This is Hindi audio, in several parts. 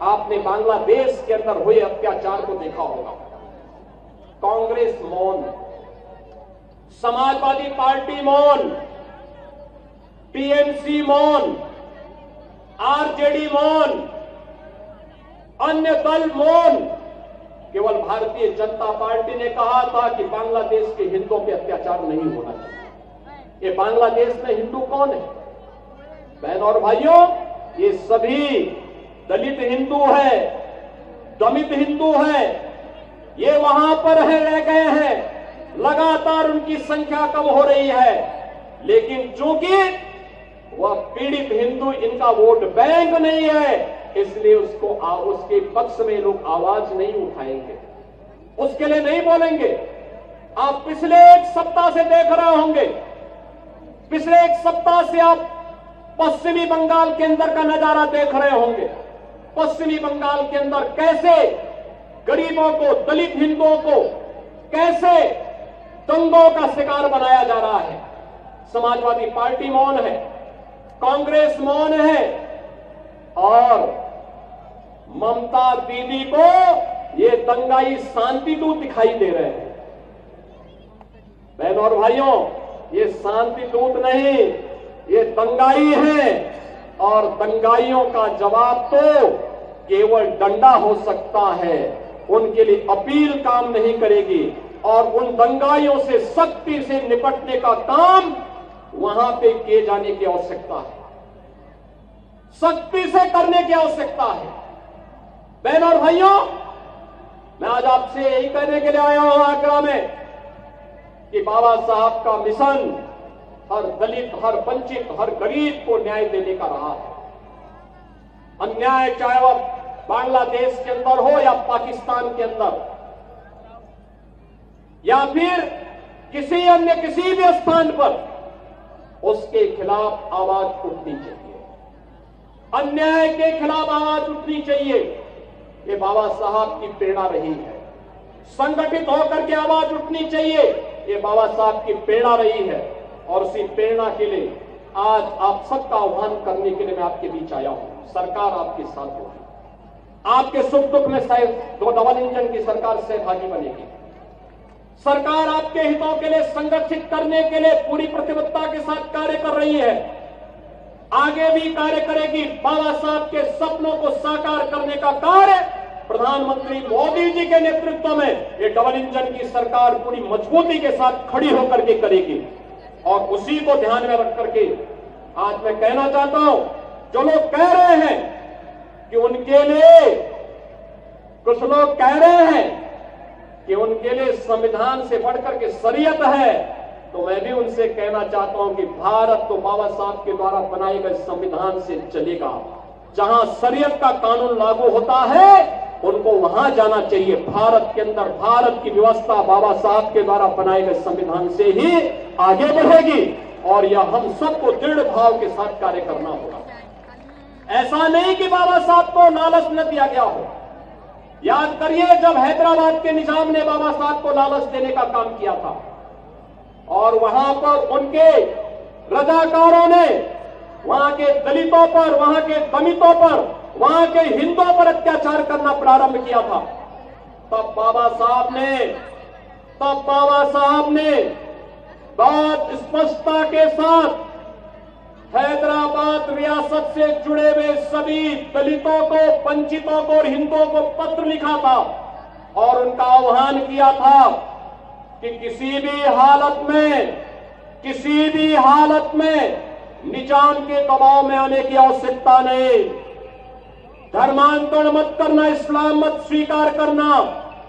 आपने बांग्लादेश के अंदर हुए अत्याचार को देखा होगा। कांग्रेस मौन, समाजवादी पार्टी मौन, टीएमसी मौन, आरजेडी मौन, अन्य दल मौन। केवल भारतीय जनता पार्टी ने कहा था कि बांग्लादेश के हिंदुओं पे अत्याचार नहीं होना चाहिए। ये बांग्लादेश में हिंदू कौन है? बहन और भाइयों, ये सभी दलित हिंदू है, दमित हिंदू है। ये वहां पर रह गए हैं, लगातार उनकी संख्या कम हो रही है, लेकिन चूंकि वह पीड़ित हिंदू इनका वोट बैंक नहीं है, इसलिए उसके पक्ष में लोग आवाज नहीं उठाएंगे, उसके लिए नहीं बोलेंगे। आप पिछले एक सप्ताह से देख रहे होंगे, पिछले एक सप्ताह से आप पश्चिमी बंगाल के अंदर का नजारा देख रहे होंगे। पश्चिमी बंगाल के अंदर कैसे गरीबों को, दलित हिंदुओं को कैसे दंगों का शिकार बनाया जा रहा है। समाजवादी पार्टी मौन है, कांग्रेस मौन है, और ममता दीदी को ये दंगाई शांति दूत दिखाई दे रहे हैं। बहन और भाइयों, ये शांति दूत नहीं, ये दंगाई है, और दंगाइयों का जवाब तो केवल डंडा हो सकता है। उनके लिए अपील काम नहीं करेगी, और उन दंगाइयों से सख्ती से निपटने का काम वहां पे किए जाने की आवश्यकता है, सख्ती से करने की आवश्यकता है। बहन और भाइयों, मैं आज आपसे यही कहने के लिए आया हूं आगरा में कि बाबा साहब का मिशन हर दलित, हर वंचित, हर गरीब को न्याय देने का रहा है। अन्याय चाहे वह बांग्लादेश के अंदर हो या पाकिस्तान के अंदर, या फिर किसी अन्य किसी भी स्थान पर, उसके खिलाफ आवाज उठनी चाहिए, अन्याय के खिलाफ आवाज उठनी चाहिए। ये बाबा साहब की प्रेरणा रही है। संगठित होकर के आवाज उठनी चाहिए, ये बाबा साहब की प्रेरणा रही है। और उसी प्रेरणा के लिए आज आप सबका आह्वान करने के लिए मैं आपके बीच आया हूं। सरकार आपके साथ होगी, आपके सुख दुख में शायद दो डबल इंजन की सरकार सहभागी बनेगी। सरकार आपके हितों के लिए संगठित करने के लिए पूरी प्रतिबद्धता के साथ कार्य कर रही है, आगे भी कार्य करेगी। बाबा साहब के सपनों को साकार करने का कार्य प्रधानमंत्री मोदी जी के नेतृत्व में ये डबल इंजन की सरकार पूरी मजबूती के साथ खड़ी होकर के करेगी। और उसी को ध्यान में रख करके आज मैं कहना चाहता हूं, जो लोग कह रहे हैं कि उनके लिए, कुछ लोग कह रहे हैं कि उनके लिए संविधान से बढ़कर के शरीयत है, तो मैं भी उनसे कहना चाहता हूं कि भारत तो बाबा साहब के द्वारा बनाए गए संविधान से चलेगा। जहां शरीयत का कानून लागू होता है उनको वहां जाना चाहिए। भारत के अंदर भारत की व्यवस्था बाबा साहब के द्वारा बनाए गए संविधान से ही आगे बढ़ेगी, और यह हम सबको दृढ़ भाव के साथ कार्य करना होगा। ऐसा नहीं कि बाबा साहब को लालच न दिया गया हो। याद करिए, जब हैदराबाद के निजाम ने बाबा साहब को लालच देने का काम किया था, और वहां पर उनके रजाकारों ने वहां के दलितों पर, वहां के दमितों पर, वहां के हिंदुओं पर अत्याचार करना प्रारंभ किया था, तब बाबा साहब ने बहुत स्पष्टता के साथ हैदराबाद रियासत से जुड़े हुए सभी दलितों को, वंचितों को और हिंदुओं को पत्र लिखा था, और उनका आह्वान किया था कि किसी भी हालत में निजाम के दबाव में आने की आवश्यकता नहीं। धर्मांतरण मत करना, इस्लाम मत स्वीकार करना,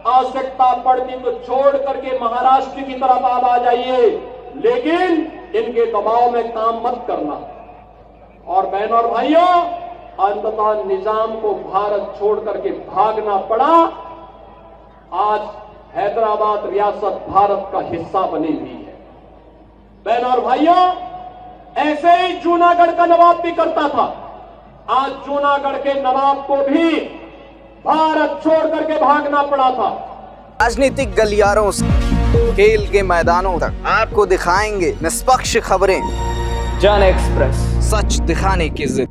आवश्यकता पड़ती तो छोड़ करके महाराष्ट्र की तरफ आप आ जाइए, लेकिन इनके दबाव में काम मत करना। और बहनों और भाइयों, अंततः निजाम को भारत छोड़ करके भागना पड़ा। आज हैदराबाद रियासत भारत का हिस्सा बनी हुई है। बहनों और भाइयों, ऐसे ही जूनागढ़ का नवाब भी करता था। आज जूनागढ़ के नवाब को भी भारत छोड़ करके भागना पड़ा था। राजनीतिक गलियारों से खेल के मैदानों तक आपको दिखाएंगे निष्पक्ष खबरें। जन एक्सप्रेस, सच दिखाने की जिद।